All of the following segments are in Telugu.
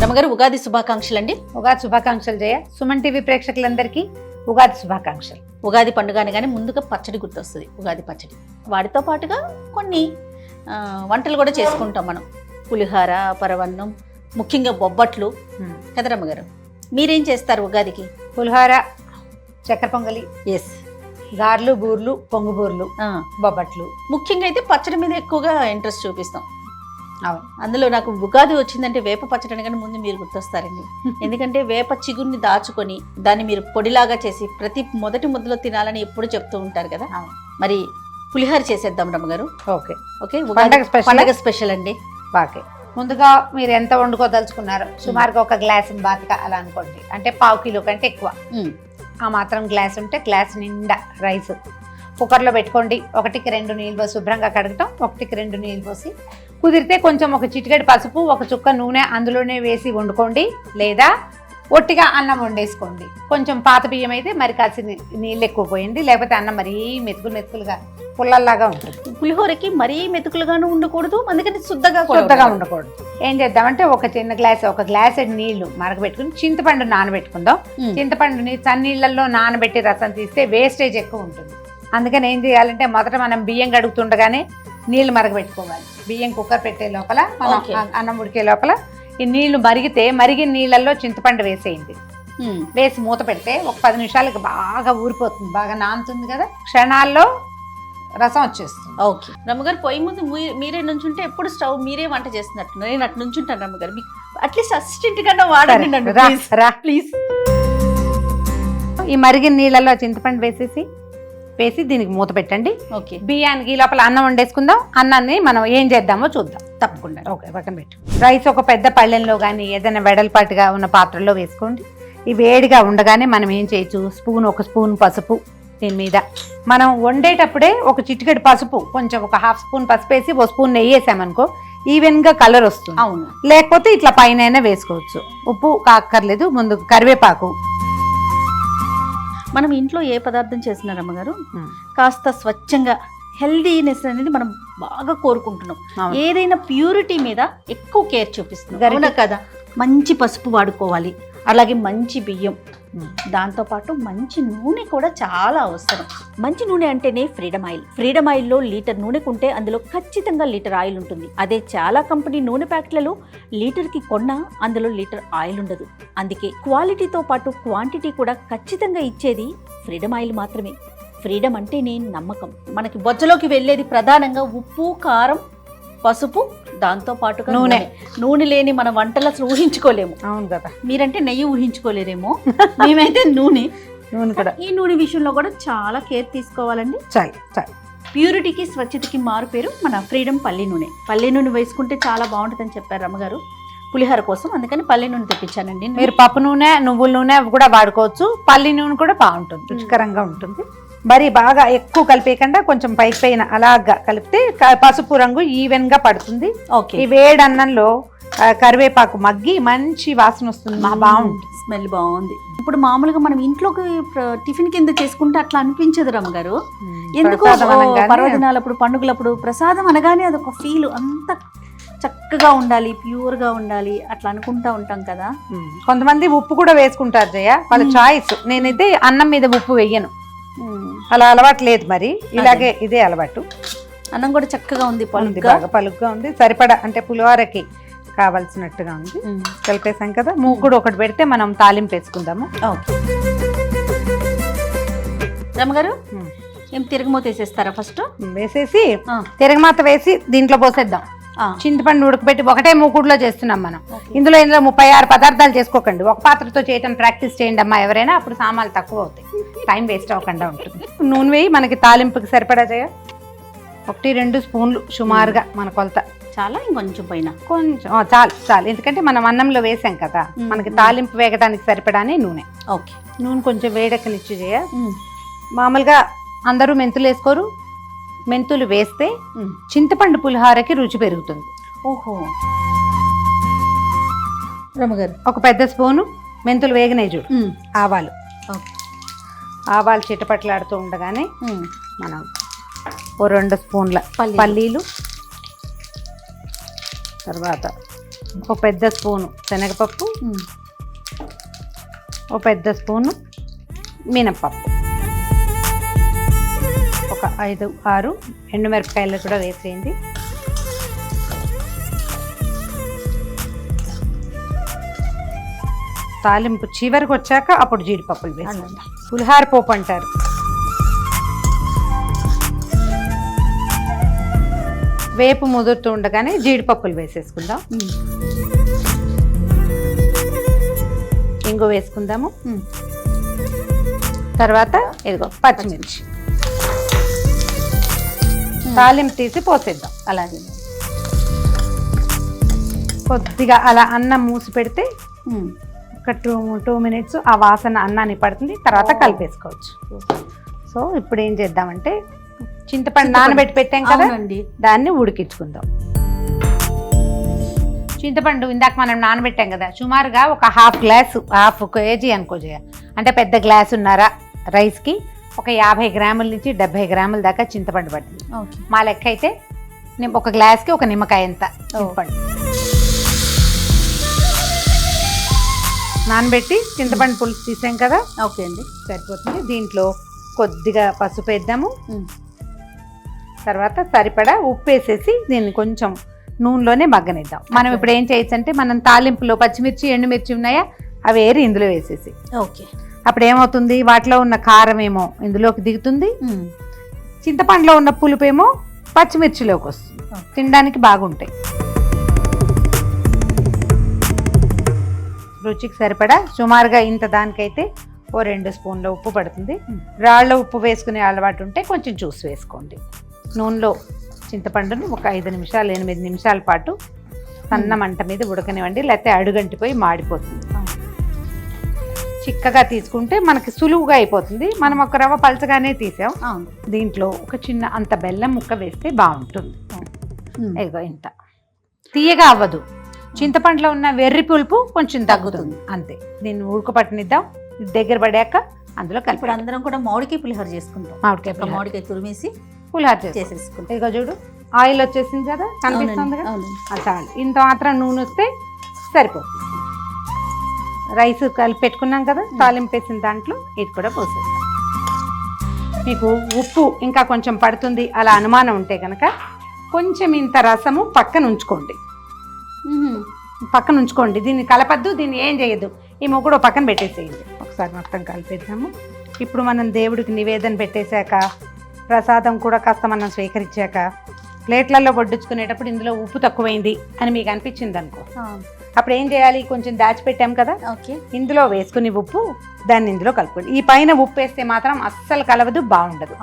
రమగారు ఉగాది శుభాకాంక్షలు అండి. ఉగాది శుభాకాంక్షలు జయ. సుమన్ టీవీ ప్రేక్షకులందరికీ ఉగాది శుభాకాంక్షలు. ఉగాది పండుగ అనగానే ముందుగా పచ్చడి గుర్తొస్తుంది. ఉగాది పచ్చడి వాటితో పాటుగా కొన్ని వంటలు కూడా చేసుకుంటాం మనం. పులిహార, పరవన్నం, ముఖ్యంగా బొబ్బట్లు కదా రమ్మగారు. మీరేం చేస్తారు ఉగాదికి? పులిహార, చక్కెర పొంగలి, ఎస్, గార్లు, బూర్లు, పొంగు బూర్లు, బొబ్బట్లు. ముఖ్యంగా అయితే పచ్చడి మీద ఎక్కువగా ఇంట్రెస్ట్ చూపిస్తాం. అవును, అందులో నాకు ఉగాది వచ్చిందంటే వేప పచ్చడి అనగానే ముందు మీరు గుర్తొస్తారండి. ఎందుకంటే వేప చిగురిని దాచుకొని దాన్ని మీరు పొడిలాగా చేసి ప్రతి మొదటి ముద్దలో తినాలని ఎప్పుడు చెప్తూ ఉంటారు కదా. మరి పులిహార చేసేద్దాం రమ్మగారు. ఓకే ఓకే, పండగ స్పెషల్ అండి. బాకే ముందుగా మీరు ఎంత వండుకోదలుచుకున్నారో సుమారుగా ఒక గ్లాస్ బాతిక అలా అనుకోండి. అంటే 1/2 కిలో కంటే ఎక్కువ ఆ మాత్రం గ్లాస్ ఉంటే గ్లాస్ నిండా రైస్ కుక్కర్లో పెట్టుకోండి. 1కి 2 నీళ్ళు పోసి శుభ్రంగా కడగటం, 1కి 2 నీళ్ళు పోసి కుదిరితే కొంచెం ఒక చిటికెడు పసుపు, ఒక చుక్క నూనె అందులోనే వేసి వండుకోండి. లేదా ఒట్టిగా అన్నం వండేసుకోండి. కొంచెం పాత బియ్యం అయితే మరి కాసి నీళ్ళు ఎక్కువ పోయండి, లేకపోతే అన్నం మరీ మెతుకులుగా పుల్లల్లాగా ఉంటుంది. పులిహోరకి మరీ మెతుకులుగాను ఉండకూడదు, అందుకని శుద్ధగా ఉండకూడదు. ఏం చేద్దామంటే ఒక చిన్న గ్లాస్, ఒక గ్లాస్ నీళ్లు మరగబెట్టుకుని చింతపండు నానబెట్టుకుందాం. చింతపండుని చన్నీళ్ళల్లో నానబెట్టి రసం తీస్తే వేస్టేజ్ ఎక్కువ ఉంటుంది. అందుకని ఏం చేయాలంటే మొదట మనం బియ్యం కడుగుతుండగానే నీళ్లు మరగబెట్టుకోవాలి. బియ్యం కుక్కర్ పెట్టే లోపల, మనం అన్నం ఉడికే లోపల ఈ నీళ్లు మరిగిన నీళ్ళల్లో చింతపండు వేసేయండి. వేసి మూత పెడితే ఒక 10 నిమిషాలకి బాగా ఊరిపోతుంది, బాగా నానుతుంది కదా, క్షణాల్లో రసం వచ్చేస్తుంది. ఓకే రమ్మగారు, పొయ్యి ముందు మీరే నుంచుంటే ఎప్పుడు స్టవ్ మీరే వంట చేస్తున్నట్టు నేను అటు నుంచుంటాను రమ్మగారు. మీకు అట్లీస్ట్ అసిస్టెంట్ కన్నా వాడండి ప్లీజ్. ఈ మరిగిన నీళ్ళల్లో చింతపండు వేసి దీనికి మూత పెట్టండి. ఓకే, బియ్యానికి ఈ లోపల అన్నం వండేసుకుందాం. అన్నాన్ని మనం ఏం చేద్దామో చూద్దాం. తప్పకుండా. ఓకే, పక్కన పెట్టు. రైస్ ఒక పెద్ద పళ్ళెంలో కానీ ఏదైనా వెడల్పాటుగా ఉన్న పాత్రలో వేసుకోండి. ఈ వేడిగా ఉండగానే మనం ఏం చేయొచ్చు, ఒక స్పూన్ పసుపు దీని మీద. మనం వండేటప్పుడే ఒక చిటికెడు పసుపు, కొంచెం ఒక 1/2 స్పూన్ పసుపు వేసి 1 స్పూన్ నెయ్యి వేసామనుకో ఈవెన్గా కలర్ వస్తుంది. అవును, లేకపోతే ఇట్లా పైన వేసుకోవచ్చు. ఉప్పు కాక్కర్లేదు. ముందు కరివేపాకు. మనం ఇంట్లో ఏ పదార్థం చేసినా రమ్మగారు కాస్త స్వచ్ఛంగా హెల్దీనెస్ అనేది మనం బాగా కోరుకుంటున్నాం. ఏదైనా ప్యూరిటీ మీద ఎక్కువ కేర్ చూపిస్తున్నాం కదా. మంచి పసుపు వాడుకోవాలి, అలాగే మంచి బియ్యం, దాంతోపాటు మంచి నూనె కూడా చాలా అవసరం. మంచి నూనె అంటేనే ఫ్రీడమ్ ఆయిల్. ఫ్రీడమ్ ఆయిల్లో లీటర్ నూనె కొంటే అందులో ఖచ్చితంగా లీటర్ ఆయిల్ ఉంటుంది. అదే చాలా కంపెనీ నూనె ప్యాకెట్లలో లీటర్కి కొన్నా అందులో లీటర్ ఆయిల్ ఉండదు. అందుకే క్వాలిటీతో పాటు క్వాంటిటీ కూడా ఖచ్చితంగా ఇచ్చేది ఫ్రీడమ్ ఆయిల్ మాత్రమే. ఫ్రీడమ్ అంటేనే నమ్మకం. మనకి బొజ్జలోకి వెళ్ళేది ప్రధానంగా ఉప్పు, కారం, పసుపు, దాంతో పాటుగా నూనె లేని మన వంటలు అసలు ఊహించుకోలేము. అవును కదా, మీరంటే నెయ్యి ఊహించుకోలేరేమో, మేమైతే నూనె కూడా. ఈ నూనె విషయంలో కూడా చాలా కేర్ తీసుకోవాలండి. ప్యూరిటీకి, స్వచ్ఛతకి మారు పేరు మన ఫ్రీడమ్ పల్లి నూనె. పల్లి నూనె వేసుకుంటే చాలా బాగుంటుందని చెప్పారు రమ్మగారు పులిహార కోసం, అందుకని పల్లి నూనె తెప్పించానండి. మీరు పప్పు నూనె, నువ్వుల నూనె కూడా వాడుకోవచ్చు. పల్లి నూనె కూడా బాగుంటుంది, రుచికరంగా ఉంటుంది. మరి బాగా ఎక్కువ కలిపేయకుండా కొంచెం పైన అలాగా కలిపితే పసుపు రంగు ఈవెన్ గా పడుతుంది. ఓకే, ఈ వేడి అన్నంలో కరివేపాకు మగ్గి మంచి వాసన వస్తుంది, బాగుంటుంది, స్మెల్ బాగుంది. ఇప్పుడు మామూలుగా మనం ఇంట్లోకి టిఫిన్ కింద చేసుకుంటే అట్లా అనిపించదు రమ్మగారు. ఎందుకు పర్వదినాలప్పుడు, పండుగలప్పుడు ప్రసాదం అనగానే అదొక ఫీల్, అంత చక్కగా ఉండాలి, ప్యూర్ గా ఉండాలి, అట్లా అనుకుంటా ఉంటాం కదా. కొంతమంది ఉప్పు కూడా వేసుకుంటారు జయ, వాళ్ళ చాయిస్. నేనైతే అన్నం మీద ఉప్పు వేయను, అలా అలవాటు లేదు. మరి ఇలాగే ఇదే అలవాటు. అన్నం కూడా చక్కగా ఉంది, బాగా పలుగ్గా ఉంది, సరిపడా అంటే పులిహోరకి కావాల్సినట్టుగా ఉంది. కలిపేసాం కదా, మూకుడు ఒకటి పెడితే మనం తాలింపు వేసుకుందాము. రమ్మగారు ఏం తిరగమూత వేసేస్తారా? ఫస్ట్ వేసేసి తిరగమాత వేసి దీంట్లో పోసేద్దాం. చింతపండు ఉడకబెట్టి ఒకటే మూకుడులో చేస్తున్నాం మనం. ఇందులో 36 పదార్థాలు చేసుకోకండి. ఒక పాత్రతో చేయటం ప్రాక్టీస్ చేయండి అమ్మా ఎవరైనా, అప్పుడు సామాన్లు తక్కువ అవుతాయి, టైం వేస్ట్ అవ్వకుండా ఉంటుంది. నూనె వేయి, మనకి తాలింపుకి సరిపడా చేయ 1-2 స్పూన్లు సుమారుగా మన కొలత. చాలా, ఇంకొంచెం పైన కొంచెం చాలు. ఎందుకంటే మనం అన్నంలో వేసాం కదా, మనకి తాలింపు వేగడానికి సరిపడానే నూనె. ఓకే, నూనె కొంచెం వేడెక్కనిచ్చి చేయ. మామూలుగా అందరూ మెంతులు వేసుకోరు, మెంతులు వేస్తే చింతపండు పులిహారకి రుచి పెరుగుతుంది. ఓహో రమ్మగారు, ఒక పెద్ద స్పూను మెంతులు వేగనే చూడు. ఆవాలు చిటపట్లాడుతూ ఉండగానే మనం 2 స్పూన్ల పల్లీలు, తర్వాత ఒక పెద్ద స్పూను శనగపప్పు, ఒక పెద్ద స్పూను మినప్పప్పు, ఒక 5-6 ఎండుమిరపకాయలు కూడా వేసేయండి. తాలింపు చివరికి వచ్చాక అప్పుడు జీడిపప్పులు వేసుకుందాం. పులిహార పోపు అంటారు. వేపు ముదురుతూ ఉండగానే జీడిపప్పులు వేసేసుకుందాం. ఇంగు వేసుకుందాము. తర్వాత ఇదిగో పచ్చిమిర్చి తాలింపు తీసి పోసేద్దాం. అలాగే కొద్దిగా అలా అన్నం మూసి పెడితే ఒక 2 minutes ఆ వాసన అన్నాన్ని పడుతుంది. తర్వాత కలిపేసుకోవచ్చు. సో ఇప్పుడు ఏం చేద్దామంటే చింతపండు నానబెట్టి పెట్టాం కదా, దాన్ని ఉడికించుకుందాం. చింతపండు ఇందాక మనం నానబెట్టాం కదా, సుమారుగా ఒక హాఫ్ కేజీ అనుకో జయ, అంటే పెద్ద గ్లాస్ ఉన్నారా రైస్కి ఒక 50 గ్రాముల నుంచి 70 గ్రాముల దాకా చింతపండు పడుతుంది. మా లెక్క అయితే ఒక గ్లాస్కి ఒక నిమ్మకాయ ఎంత చింతపండు నానబెట్టి చింతపండు పులుసు తీసాం కదా. ఓకే అండి, సరిపోతుంది. దీంట్లో కొద్దిగా పసుపు వేద్దాము. తర్వాత సరిపడా ఉప్పు వేసేసి దీన్ని కొంచెం నూనెలోనే మగ్గనిద్దాం. మనం ఇప్పుడు ఏం చేయొచ్చు అంటే, మనం తాలింపులో పచ్చిమిర్చి ఎండుమిర్చి ఉన్నాయా అవి ఏరి ఇందులో వేసేసి, ఓకే అప్పుడు ఏమవుతుంది, వాటిలో ఉన్న కారం ఏమో ఇందులోకి దిగుతుంది, చింతపండులో ఉన్న పులుపు ఏమో పచ్చిమిర్చిలోకి వస్తుంది. తినడానికి బాగుంటాయి. రుచికి సరిపడా సుమారుగా ఇంత దానికైతే ఓ 2 స్పూన్ల ఉప్పు పడుతుంది. రాళ్ళ ఉప్పు వేసుకునే అలవాటు ఉంటే కొంచెం జ్యూస్ వేసుకోండి. నూనెలో చింతపండును ఒక 8 నిమిషాల పాటు సన్న మంట మీద ఉడకనివ్వండి, లేకపోతే అడుగంటిపోయి మాడిపోతుంది. చిక్కగా తీసుకుంటే మనకి సులువుగా అయిపోతుంది. మనం ఒక రవ్వ పలచగానే తీసాం. దీంట్లో ఒక చిన్న అంత బెల్లం ముక్క వేస్తే బాగుంటుంది. ఇదిగో ఇంత తీయగా అవ్వదు, చింతపండులో ఉన్న వెర్రి పులుపు కొంచెం తగ్గుతుంది అంతే. దీన్ని ఉడకపట్టనిద్దాం. దగ్గర పడాక అందులో కలిపి అందరం కూడా మామిడికాయ పులిహోర చేసుకుంటాం. మామిడికాయ తురిమేసి పులిహోర చేసేసుకుంటాం. ఇదిగో చూడు ఆయిల్ వచ్చేసింది కదా, కనిపిస్తుంది కదా, చాలు. ఇంత మాత్రం నూనె వస్తే సరిపోతుంది. రైస్ కలిపి పెట్టుకున్నాం కదా, తాలింపు వేసిన దాంట్లో ఇది కూడా పోసేస్తాం. మీకు ఉప్పు ఇంకా కొంచెం పడుతుంది అలా అనుమానం ఉంటే కనుక కొంచెం ఇంత రసము పక్కన ఉంచుకోండి. దీన్ని కలపద్దు, దీన్ని ఏం చేయొద్దు. ఈ ముగ్గురు పక్కన పెట్టేసేయండి. ఒకసారి మొత్తం కలిపేద్దాము. ఇప్పుడు మనం దేవుడికి నివేదన పెట్టేశాక, ప్రసాదం కూడా కాస్త మనం స్వీకరించాక, ప్లేట్లలో వడ్డించుకునేటప్పుడు ఇందులో ఉప్పు తక్కువైంది అని మీకు అనిపించింది అనుకో, అప్పుడు ఏం చేయాలి, కొంచెం దాచిపెట్టాం కదా, ఇందులో వేసుకుని ఉప్పు దాన్ని ఇందులో కలుపుకోండి. ఈ పైన ఉప్పు వేస్తే మాత్రం అస్సలు కలవదు, బాగుండదు.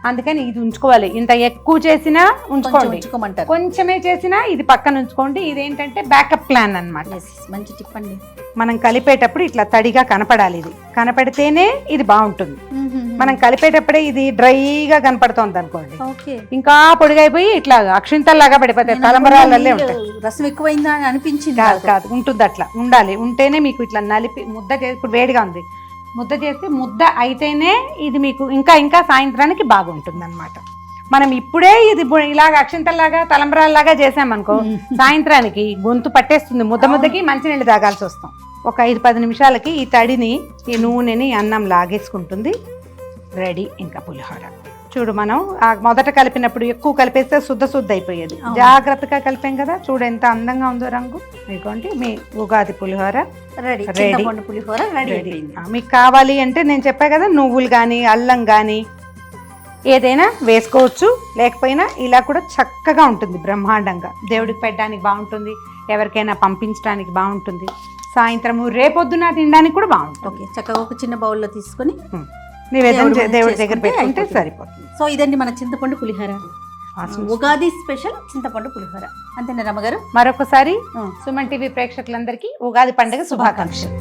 అందుకని ఇది ఉంచుకోవాలి. ఇంత ఎక్కువ చేసినా ఉంచుకోండి, కొంచెమే చేసినా ఇది పక్కన ఉంచుకోండి. ఇదేంటంటే బ్యాకప్ ప్లాన్ అన్నమాట. మంచి టిప్ అండి. మనం కలిపేటప్పుడు ఇట్లా తడిగా కనపడాలి. ఇది కనపడితేనే ఇది బాగుంటుంది. మనం కలిపేటప్పుడే ఇది డ్రైగా కనపడుతోంది అనుకోండి, ఇంకా పొడిగైపోయి ఇట్లా అక్షింతల్లాగా పడిపోతాయి, తలంబరాలే ఉంటాయి. రసం ఎక్కువైందా అని అనిపించింది కాదు, ఉంటుంది. అట్లా ఉండాలి. ఉంటేనే మీకు ఇట్లా నలిపి ముద్ద చేసి, ఇప్పుడు వేడిగా ఉంది, ముద్ద చేసి ముద్ద అయితేనే ఇది మీకు ఇంకా సాయంత్రానికి బాగుంటుంది అన్నమాట. మనం ఇప్పుడే ఇది ఇలాగ అక్షంతల్లాగా తలంబరాల్లాగా చేసామనుకో, సాయంత్రానికి గొంతు పట్టేస్తుంది, ముద్దకి మంచినీళ్ళు తాగాల్సి వస్తాం. ఒక 5-10 నిమిషాలకి ఈ తడిని, ఈ నూనెని అన్నం లాగేసుకుంటుంది. రెడీ ఇంకా పులిహోర. చూడు, మనం మొదట కలిపినప్పుడు ఎక్కువ కలిపేస్తే శుద్ధ అయిపోయేది. జాగ్రత్తగా కలిపాం కదా, చూడు ఎంత అందంగా ఉందో రంగు. మీకోండి మీ ఉగాది పులిహోర రెడీ. పులిహోర రెడీ. మీకు కావాలి అంటే నేను చెప్పా కదా, నువ్వులు కానీ అల్లం కానీ ఏదైనా వేసుకోవచ్చు. లేకపోయినా ఇలా కూడా చక్కగా ఉంటుంది, బ్రహ్మాండంగా దేవుడికి పెట్టడానికి బాగుంటుంది, ఎవరికైనా పంపించడానికి బాగుంటుంది, సాయంత్రము రేపొద్దున తినడానికి కూడా బాగుంటుంది. ఓకే, చక్కగా ఒక చిన్న బౌల్లో తీసుకొని నివేదన దేవుడి దగ్గర పెట్టుకుంటే సరిపోతుంది. సో ఇదండి మన చింతపండు పులిహోర, ఉగాది స్పెషల్ చింతపండు పులిహోర. అంతేనా రమ్మగారు? మరొకసారి సుమన్ టీవీ ప్రేక్షకులందరికీ ఉగాది పండుగ శుభాకాంక్షలు.